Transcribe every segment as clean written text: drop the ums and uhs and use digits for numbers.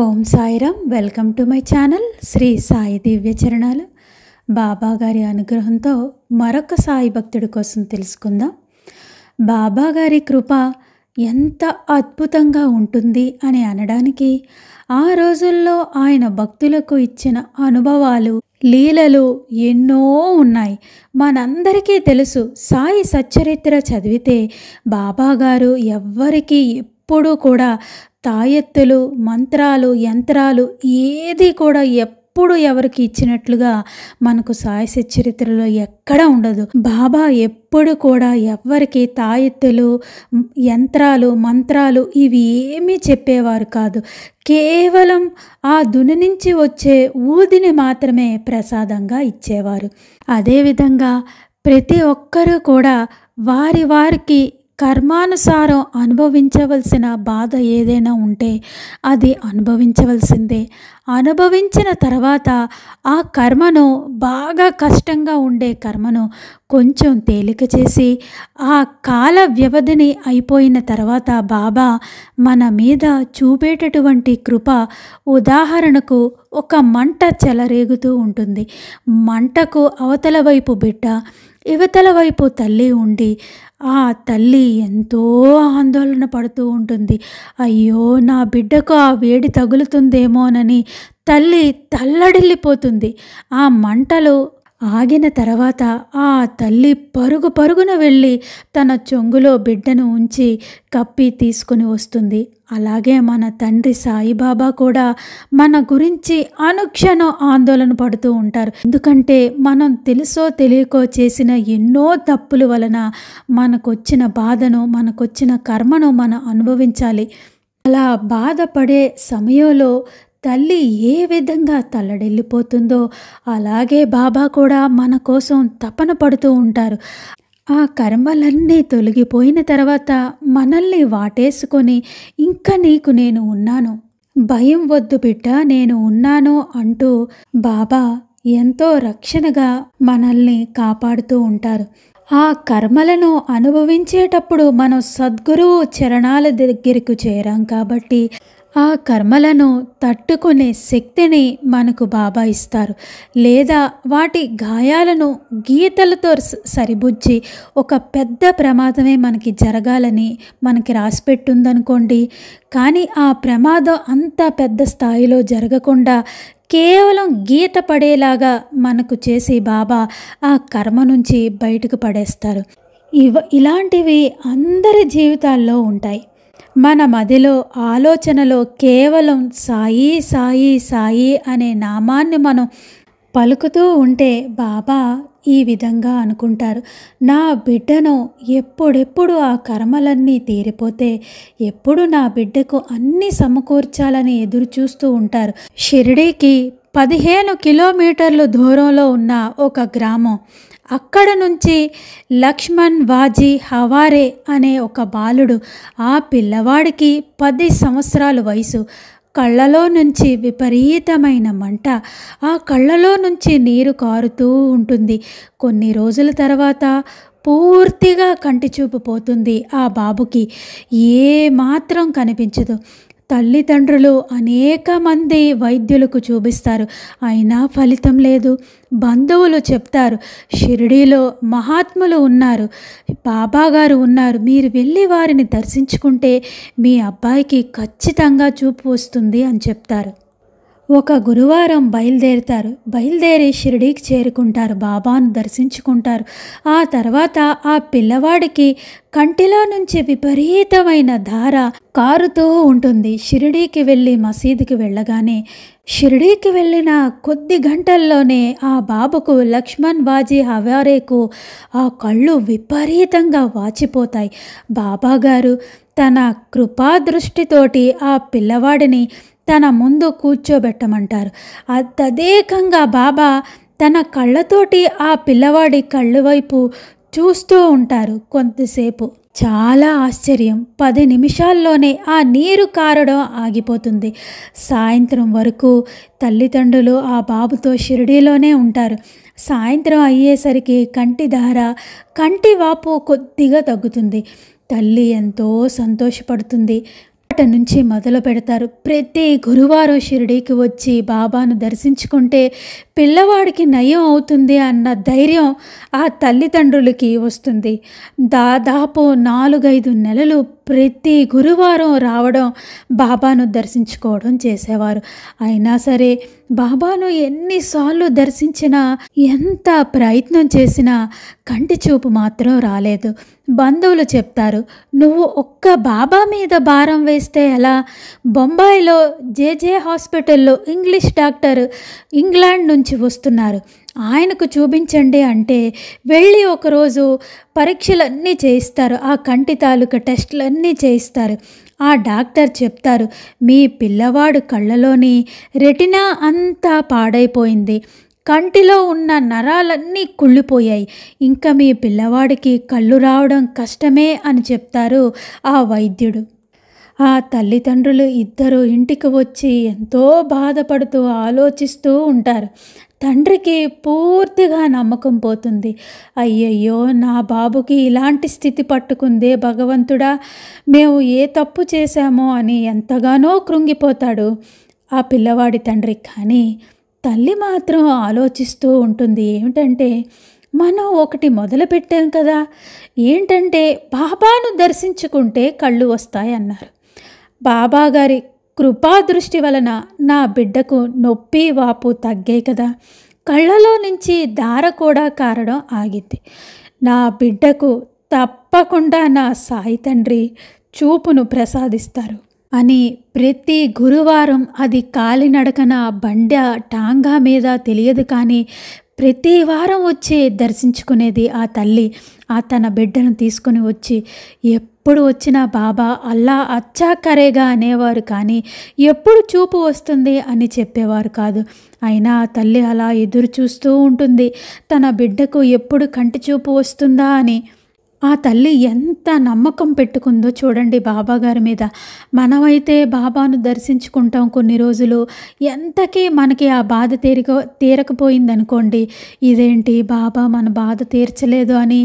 Om Sairam. Welcome to my channel Shri Sai Divya Charanalu. Baba గారి అనుగ్రహంతో మరొక సాయి భక్తుడి కోసం తెలుసుకుందాం. బాబా గారి కృప ఎంత అద్భుతంగా ఉంటుంది అని అనడానికి ఆ రోజుల్లో ఆయన భక్తులకు ఇచ్చిన అనుభవాలు, లీలలు ఎన్నో ఉన్నాయి. మనందరికీ తెలుసు, సాయి సచ్చరిత్ర చదివితే బాబా గారు ఎవ్వరికీ ఎప్పుడూ కూడా తాయెత్తులు, మంత్రాలు, యంత్రాలు ఏది కూడా ఎప్పుడు ఎవరికి ఇచ్చినట్లుగా మనకు సాయి సచ్చరిత్రలో ఎక్కడ ఉండదు. బాబా ఎప్పుడు కూడా ఎవ్వరికి తాయెత్తులు, యంత్రాలు, మంత్రాలు ఇవి ఏమీ చెప్పేవారు కాదు. కేవలం ఆ దుని నుంచి వచ్చే ఊదిని మాత్రమే ప్రసాదంగా ఇచ్చేవారు. అదేవిధంగా ప్రతి ఒక్కరూ కూడా వారికి కర్మానుసారం అనుభవించవలసిన బాధ ఏదైనా ఉంటే అది అనుభవించవలసిందే. అనుభవించిన తర్వాత ఆ కర్మను, బాగా కష్టంగా ఉండే కర్మను కొంచెం తేలిక చేసి ఆ కాల వ్యవధిని అయిపోయిన తర్వాత బాబా మన మీద చూపేటటువంటి కృప, ఉదాహరణకు ఒక మంట చెలరేగుతూ ఉంటుంది. మంటకు అవతల వైపు బిడ్డ, యువతల వైపు తల్లి ఉండి ఆ తల్లి ఎంతో ఆందోళన పడుతూ ఉంటుంది. అయ్యో, నా బిడ్డకు ఆ వేడి తగులుతుందేమోనని తల్లి తల్లడిల్లిపోతుంది. ఆ మంటలు ఆగిన తర్వాత ఆ తల్లి పరుగున వెళ్ళి తన చెంగులో బిడ్డను ఉంచి కప్పి తీసుకుని వస్తుంది. అలాగే మన తండ్రి సాయిబాబా కూడా మన గురించి అనుక్షణం ఆందోళన పడుతూ ఉంటారు. ఎందుకంటే మనం తెలుసో తెలియకో చేసిన ఎన్నో తప్పుల వలన మనకొచ్చిన బాధను, మనకొచ్చిన కర్మను మనం అనుభవించాలి. అలా బాధపడే సమయంలో తల్లి ఏ విధంగా తల్లడిల్లిపోతుందో అలాగే బాబా కూడా మన కోసం తపన పడుతూ ఉంటారు. ఆ కర్మలన్నీ తొలగిపోయిన తర్వాత మనల్ని వాటేసుకొని, ఇంకా నీకు నేను ఉన్నాను, భయం వద్దు బిడ్డ, నేను ఉన్నాను అంటూ బాబా ఎంతో రక్షణగా మనల్ని కాపాడుతూ ఉంటారు. ఆ కర్మలను అనుభవించేటప్పుడు మనం సద్గురువు చరణాల దగ్గరకు చేరాం కాబట్టి ఆ కర్మలను తట్టుకునే శక్తిని మనకు బాబా ఇస్తారు. లేదా వాటి గాయాలను గీతలతో సరిబుజ్జి ఒక పెద్ద ప్రమాదమే మనకి జరగాలని మనకి రాసిపెట్టుందనుకోండి, కానీ ఆ ప్రమాదం అంత పెద్ద స్థాయిలో జరగకుండా కేవలం గీత పడేలాగా మనకు చేసి బాబా ఆ కర్మ నుంచి బయటకు పడేస్తారు. ఇలాంటివి అందరి జీవితాల్లో ఉంటాయి. మన మదిలో, ఆలోచనలో కేవలం సాయి సాయి సాయి అనే నామాన్ని మనం పలుకుతూ ఉంటే బాబా ఈ విధంగా అనుకుంటారు, నా బిడ్డను ఎప్పుడెప్పుడు ఆ కర్మలన్నీ తీరిపోతే ఎప్పుడు నా బిడ్డకు అన్నీ సమకూర్చాలని ఎదురు చూస్తూ ఉంటారు. షిరిడీకి 15 కిలోమీటర్లు దూరంలో ఉన్న ఒక గ్రామం. అక్కడ నుంచి లక్ష్మణ్ వాజీ హవారే అనే ఒక బాలుడు, ఆ పిల్లవాడికి 10 సంవత్సరాల వయసు. కళ్ళలో నుంచి విపరీతమైన మంట, ఆ కళ్ళలో నుంచి నీరు కారుతూ ఉంటుంది. కొన్ని రోజుల తర్వాత పూర్తిగా కంటి చూపు పోతుంది. ఆ బాబుకి ఏ మాత్రం కనిపించదు. తల్లిదండ్రులు అనేక మంది వైద్యులకు చూపిస్తారు, అయినా ఫలితం లేదు. బంధువులు చెప్తారు, షిరిడీలో మహాత్ములు ఉన్నారు, బాబాగారు ఉన్నారు, మీరు వెళ్ళి వారిని దర్శించుకుంటే మీ అబ్బాయికి ఖచ్చితంగా చూపు వస్తుంది అని చెప్తారు. ఒక గురువారం బయలుదేరి షిరిడీకి చేరుకుంటారు, బాబాను దర్శించుకుంటారు. ఆ తర్వాత ఆ పిల్లవాడికి కంటిలో నుంచి విపరీతమైన ధార కారుతూ ఉంటుంది. షిరిడీకి వెళ్ళి మసీదుకి వెళ్ళగానే, షిరిడీకి వెళ్ళిన కొద్ది గంటల్లోనే ఆ బాబుకు, లక్ష్మణ్ వాజీ హవారేకు ఆ కళ్ళు విపరీతంగా వాచిపోతాయి. బాబాగారు తన కృపాదృష్టితోటి ఆ పిల్లవాడిని తన ముందు కూర్చోబెట్టమంటారు. తదేకంగా బాబా తన కళ్ళతోటి ఆ పిల్లవాడి కళ్ళు వైపు చూస్తూ ఉంటారు కొంతసేపు. చాలా ఆశ్చర్యం, 10 నిమిషాల్లోనే ఆ నీరు కారడం ఆగిపోతుంది. సాయంత్రం వరకు తల్లిదండ్రులు ఆ బాబుతో షిరిడీలోనే ఉంటారు. సాయంత్రం అయ్యేసరికి కంటి వాపు కొద్దిగా తగ్గుతుంది. తల్లి ఎంతో సంతోషపడుతుంది. నుంచి మొదలు పెడతారు. ప్రతి గురువారం షిరిడీకి వచ్చి బాబాను దర్శించుకుంటే పిల్లవాడికి నయం అవుతుంది అన్న ధైర్యం ఆ తల్లిదండ్రులకి వస్తుంది. దాదాపు 4-5 నెలలు ప్రతి గురువారం రావడం, బాబాను దర్శించుకోవడం చేసేవారు. అయినా సరే బాబాను ఎన్నిసార్లు దర్శించినా, ఎంత ప్రయత్నం చేసినా కంటి చూపు మాత్రం రాలేదు. బంధువులు చెప్తారు, నువ్వు ఒక్క బాబా మీద భారం వేస్తే ఎలా? బొంబాయిలో జేజే హాస్పిటల్లో ఇంగ్లీష్ డాక్టర్ ఇంగ్లాండ్ నుంచి వస్తున్నారు, ఆయనకు చూపించండి అంటే వెళ్ళి ఒకరోజు పరీక్షలన్నీ చేయిస్తారు. ఆ కంటి తాలూకా టెస్టులన్నీ చేయిస్తారు. ఆ డాక్టర్ చెప్తారు, మీ పిల్లవాడు కళ్ళలోని రెటినా అంతా పాడైపోయింది, కంటిలో ఉన్న నరాలన్నీ కుళ్ళిపోయాయి, ఇంకా మీ పిల్లవాడికి కళ్ళు రావడం కష్టమే అని చెప్తారు ఆ వైద్యుడు. ఆ తల్లిదండ్రులు ఇద్దరు ఇంటికి వచ్చి ఎంతో బాధపడుతూ ఆలోచిస్తూ ఉంటారు. తండ్రికి పూర్తిగా నమ్మకం పోతుంది. అయ్యయ్యో, నా బాబుకి ఇలాంటి స్థితి పట్టుకుందే భగవంతుడా, మేము ఏ తప్పు చేశామో అని ఎంతగానో కృంగిపోతాడు ఆ పిల్లవాడి తండ్రి. కానీ తల్లి మాత్రం ఆలోచిస్తూ ఉంటుంది, ఏమిటంటే మనం ఒకటి మొదలుపెట్టాం కదా, ఏంటంటే బాబాను దర్శించుకుంటే కళ్ళు వస్తాయన్నారు. బాబాగారి కృపాదృష్టి వలన నా బిడ్డకు నొప్పి వాపు తగ్గాయి కదా, కళ్ళలో నుంచి ధార కూడా కారడం ఆగింది. నా బిడ్డకు తప్పకుండా నా సాయి తండ్రి చూపును ప్రసాదిస్తారు అని ప్రతి గురువారం, అది కాలినడకన బండ టాంగా మీద తెలియదు కానీ ప్రతి వారం వచ్చి దర్శించుకునేది ఆ తల్లి. ఆ తన బిడ్డను తీసుకుని వచ్చి ఎప్పుడు వచ్చినా బాబా అల్లా అచ్చా కరేగా అనేవారు, కానీ ఎప్పుడు చూపు వస్తుంది అని చెప్పేవారు కాదు. అయినా ఆ తల్లి అలా ఎదురు చూస్తూ ఉంటుంది, తన బిడ్డకు ఎప్పుడు కంటి చూపు వస్తుందా అని. ఆ తల్లి ఎంత నమ్మకం పెట్టుకుందో చూడండి బాబాగారి మీద. మనమైతే బాబాను దర్శించుకుంటాం కొన్ని రోజులు, ఎంతకీ మనకి ఆ బాధ తీరకపోయిందనుకోండి, ఇదేంటి బాబా మన బాధ తీర్చలేదు అని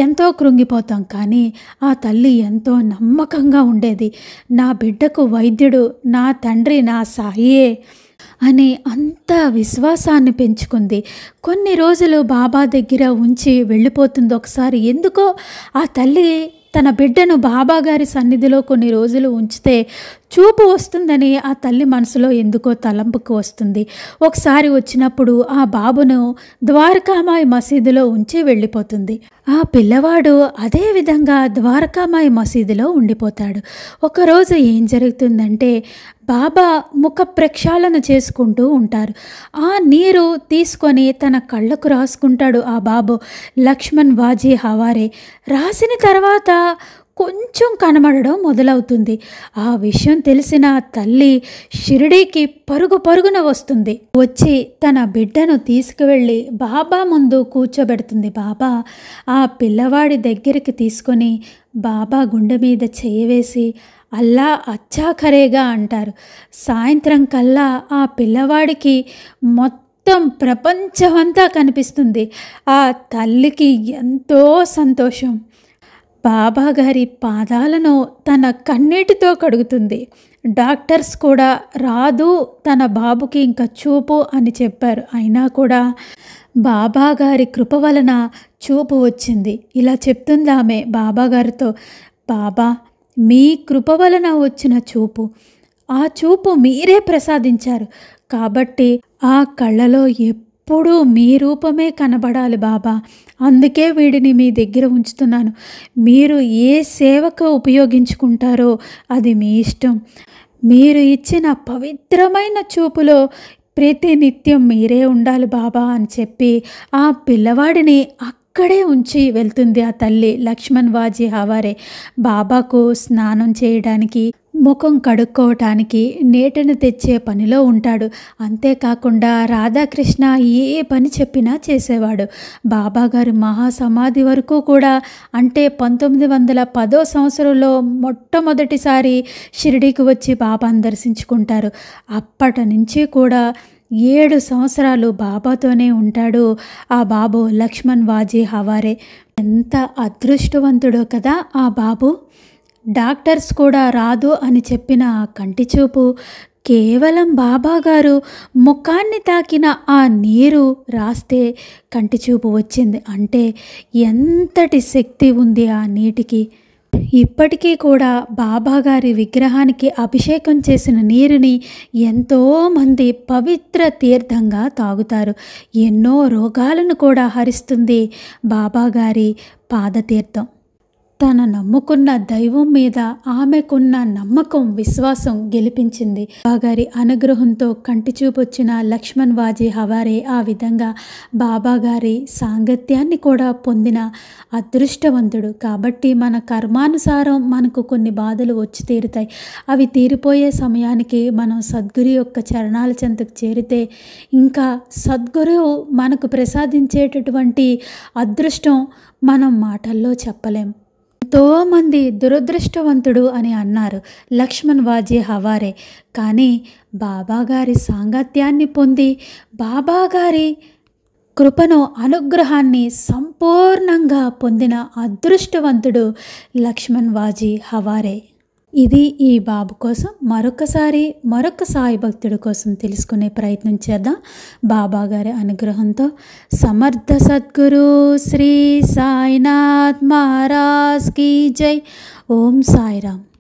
ఎంతో కృంగిపోతాం. కానీ ఆ తల్లి ఎంతో నమ్మకంగా ఉండేది. నా బిడ్డకు వైద్యుడు నా తండ్రి, నా సాయియే అనే అంత విశ్వాసాన్ని పెంచుకుంది. కొన్ని రోజులు బాబా దగ్గర ఉంచి వెళ్ళిపోతుంది. ఒకసారి ఎందుకో ఆ తల్లి తన బిడ్డను బాబాగారి సన్నిధిలో కొన్ని రోజులు ఉంచితే చూపు వస్తుందని ఆ తల్లి మనసులో ఎందుకో తలంపుకు వస్తుంది. ఒకసారి వచ్చినప్పుడు ఆ బాబును ద్వారకామాయి మసీదులో ఉంచి వెళ్ళిపోతుంది. ఆ పిల్లవాడు అదే విధంగా ద్వారకామాయి మసీదులో ఉండిపోతాడు. ఒకరోజు ఏం జరుగుతుందంటే, బాబా ముఖ ప్రక్షాళన చేసుకుంటూ ఉంటారు. ఆ నీరు తీసుకొని తన కళ్ళకు రాసుకుంటాడు ఆ బాబు, లక్ష్మణ్ వాజీ హవారే. రాసిన తర్వాత కొంచెం కనబడడం మొదలవుతుంది. ఆ విషయం తెలిసిన తల్లి షిరిడీకి పరుగున వస్తుంది. వచ్చి తన బిడ్డను తీసుకువెళ్ళి బాబా ముందు కూర్చోబెడుతుంది. బాబా ఆ పిల్లవాడి దగ్గరికి తీసుకొని బాబా గుండె మీద చెయ్యి వేసి అల్లా అచ్చా కరేగా అంటారు. సాయంత్రం కల్లా ఆ పిల్లవాడికి మొత్తం ప్రపంచమంతా కనిపిస్తుంది. ఆ తల్లికి ఎంతో సంతోషం. బాబాగారి పాదాలను తన కన్నీటితో కడుగుతుంది. డాక్టర్స్ కూడా రాదు తన బాబుకి ఇంకా చూపు అని చెప్పారు. అయినా కూడా బాబాగారి కృప వలన చూపు వచ్చింది. ఇలా చెప్తుంది ఆమె బాబాగారితో, బాబా మీ కృప వలన వచ్చిన చూపు, ఆ చూపు మీరే ప్రసాదించారు కాబట్టి ఆ కళ్ళలో ఎప్పుడూ మీ రూపమే కనబడాలి బాబా, అందుకే వీడిని మీ దగ్గర ఉంచుతున్నాను. మీరు ఏ సేవకు ఉపయోగించుకుంటారో అది మీ ఇష్టం. మీరు ఇచ్చిన పవిత్రమైన చూపులో ప్రతినిత్యం మీరే ఉండాలి బాబా అని చెప్పి ఆ పిల్లవాడిని అక్కడే ఉంచి వెళ్తుంది ఆ తల్లి లక్ష్మణ్ వాజీ హవారే. బాబాకు స్నానం చేయడానికి, ముఖం కడుక్కోవటానికి నీటిని తెచ్చే పనిలో ఉంటాడు. అంతేకాకుండా రాధాకృష్ణ ఏ పని చెప్పినా చేసేవాడు. బాబాగారు మహాసమాధి వరకు కూడా, అంటే 1910వ సంవత్సరంలో మొట్టమొదటిసారి షిరిడీకి వచ్చి బాబాను దర్శించుకుంటారు. అప్పటి నుంచి కూడా 7 సంవత్సరాలు బాబాతోనే ఉంటాడు ఆ బాబు లక్ష్మణ్ వాజీ హవారే. ఎంత అదృష్టవంతుడో కదా ఆ బాబు. డాక్టర్స్ కూడా రాదు అని చెప్పిన ఆ కంటి చూపు కేవలం బాబాగారు ముఖాన్ని తాకిన ఆ నీరు రాస్తే కంటి చూపు వచ్చింది. అంటే ఎంతటి శక్తి ఉంది ఆ నీటికి. ఇప్పటికీ కూడా బాబాగారి విగ్రహానికి అభిషేకం చేసిన నీరుని ఎంతోమంది పవిత్ర తీర్థంగా తాగుతారు. ఎన్నో రోగాలను కూడా హరిస్తుంది బాబాగారి పాదతీర్థం. తన నమ్ముకున్న దైవం మీద ఆమెకున్న నమ్మకం, విశ్వాసం గెలిపించింది. బాబాగారి అనుగ్రహంతో కంటి చూపొచ్చిన లక్ష్మణ్ వాజీ హవారే ఆ విధంగా బాబాగారి సాంగత్యాన్ని కూడా పొందిన అదృష్టవంతుడు. కాబట్టి మన కర్మానుసారం మనకు కొన్ని బాధలు వచ్చి తీరుతాయి. అవి తీరిపోయే సమయానికి మనం సద్గురు యొక్క చరణాల చెంతకు చేరితే ఇంకా సద్గురువు మనకు ప్రసాదించేటటువంటి అదృష్టం మనం మాటల్లో చెప్పలేం. ఎంతోమంది దురదృష్టవంతుడు అని అన్నారు లక్ష్మణ్ వాజీ హవారే. కానీ బాబాగారి సాంగత్యాన్ని పొంది బాబాగారి కృపను, అనుగ్రహాన్ని సంపూర్ణంగా పొందిన అదృష్టవంతుడు లక్ష్మణ్ వాజీ హవారే. ఇది ఈ బాబు కోసం మరొక సాయి భక్తుడి కోసం తెలుసుకునే ప్రయత్నం చేద్దాం బాబాగారి అనుగ్రహంతో. సమర్థ సద్గురు శ్రీ సాయినాథ్ మహారాజ్ కీ జై. ఓం సాయిరామ్.